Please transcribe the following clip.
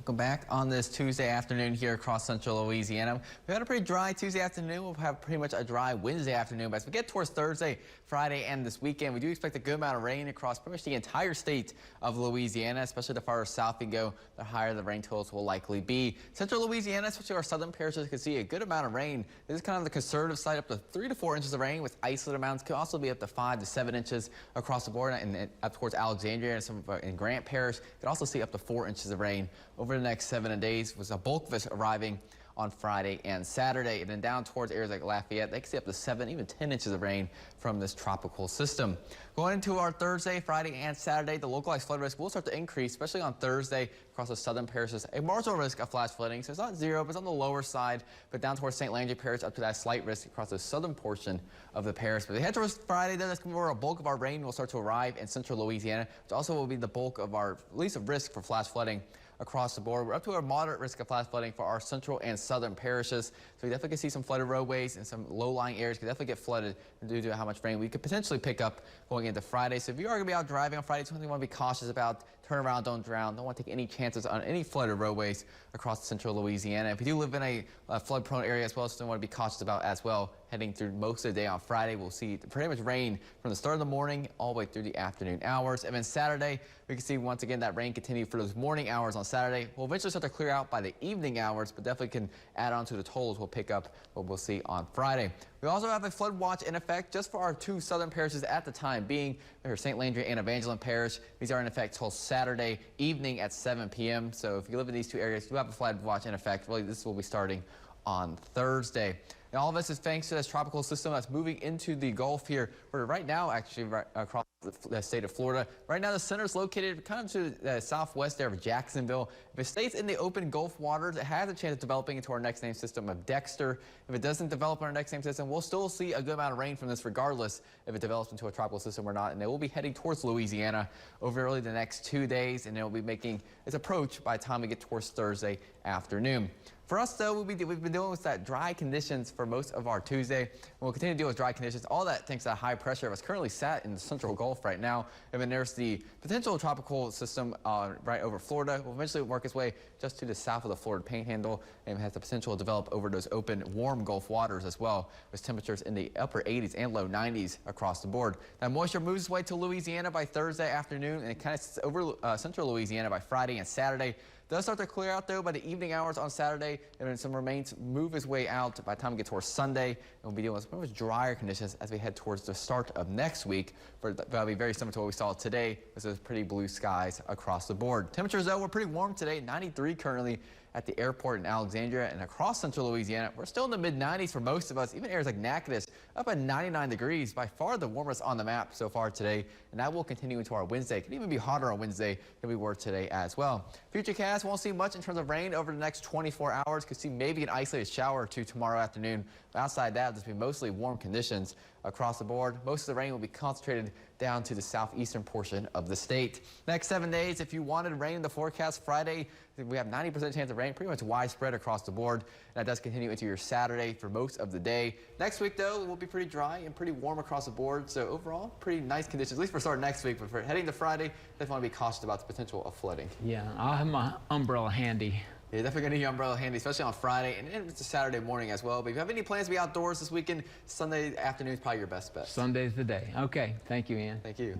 Welcome back on this Tuesday afternoon here across central Louisiana. We had a pretty dry Tuesday afternoon. We'll have pretty much a dry Wednesday afternoon. But as we get towards Thursday, Friday, and this weekend, we do expect a good amount of rain across pretty much the entire state of Louisiana, especially the farther south you go, the higher the rain totals will likely be. Central Louisiana, especially our southern parishes, can see a good amount of rain. This is kind of the conservative side, up to 3 to 4 inches of rain with isolated amounts. Could also be up to 5 to 7 inches across the board, and up towards Alexandria and some in Grant Parish. You could also see up to 4 inches of rain over the next 7 days, with a bulk of this arriving on Friday and Saturday. And then down towards areas like Lafayette, they can see up to 7, even 10 inches of rain from this tropical system. Going into our Thursday, Friday, and Saturday, the localized flood risk will start to increase, especially on Thursday across the southern parishes. A marginal risk of flash flooding, so it's not zero, but it's on the lower side. But down towards St. Landry Parish, up to that slight risk across the southern portion of the parish. But we head towards Friday, then that's where a bulk of our rain will start to arrive in central Louisiana, which also will be the bulk of our least of risk for flash flooding across the board. We're up to a moderate risk of flash flooding for our central and southern parishes. So we definitely can see some flooded roadways and some low-lying areas could definitely get flooded due to how much rain we could potentially pick up going into Friday. So if you are going to be out driving on Friday, it's something you want to be cautious about. Turn around, don't drown. Don't want to take any chances on any flooded roadways across central Louisiana. If you do live in a flood-prone area as well, so you want to be cautious about as well. Heading through most of the day on Friday, we'll see pretty much rain from the start of the morning all the way through the afternoon hours. And then Saturday, we can see once again that rain continue for those morning hours on Saturday. We'll eventually start to clear out by the evening hours, but definitely can add on to the totals we'll pick up what we'll see on Friday. We also have a flood watch in effect just for our 2 southern parishes at the time being St. Landry and Evangeline Parish. These are in effect till Saturday evening at 7 p.m. So if you live in these 2 areas, you have a flood watch in effect. Really, this will be starting on Thursday. And all of this is thanks to this tropical system that's moving into the Gulf here. We're right now actually right across the state of Florida. Right now the center is located kind of to the southwest there of Jacksonville. If it stays in the open Gulf waters, it has a chance of developing into our next name system of Dexter. If it doesn't develop in our next name system, we'll still see a good amount of rain from this regardless if it develops into a tropical system or not. And it will be heading towards Louisiana over really the next 2 days, and it will be making its approach by the time we get towards Thursday afternoon. For us, though, we've been dealing with that dry conditions for most of our Tuesday. And we'll continue to deal with dry conditions. All that thanks to that high pressure that's currently sat in the central Gulf right now. And then there's the potential tropical system right over Florida. Will eventually work its way just to the south of the Florida Panhandle and has the potential to develop over those open, warm Gulf waters as well, with temperatures in the upper 80s and low 90s across the board. That moisture moves its way to Louisiana by Thursday afternoon, and it kind of sits over central Louisiana by Friday and Saturday. Does start to clear out though by the evening hours on Saturday, and then some remains move his way out by the time we get towards Sunday, and we'll be dealing with much drier conditions as we head towards the start of next week. That'll be very similar to what we saw today, with those pretty blue skies across the board. Temperatures though were pretty warm today, 93 currently at the airport in Alexandria, and across central Louisiana, we're still in the mid-90s for most of us. Even areas like Natchitoches up at 99 degrees, by far the warmest on the map so far today, and that will continue into our Wednesday. It could even be hotter on Wednesday than we were today as well. Futurecast won't see much in terms of rain over the next 24 hours. Could see maybe an isolated shower or 2 tomorrow afternoon. But outside that, there's been mostly warm conditions across the board. Most of the rain will be concentrated down to the southeastern portion of the state. Next 7 days, if you wanted rain in the forecast, Friday, we have 90% chance of rain, pretty much widespread across the board. And that does continue into your Saturday for most of the day. Next week, though, it will be pretty dry and pretty warm across the board. So overall, pretty nice conditions, at least for starting next week. But for heading to Friday, definitely want to be cautious about the potential of flooding. Yeah, I'll have my umbrella handy. Yeah, definitely going to need your umbrella handy, especially on Friday, and it's a Saturday morning as well. But if you have any plans to be outdoors this weekend, Sunday afternoon is probably your best bet. Sunday's the day. Okay, thank you, Ian. Thank you.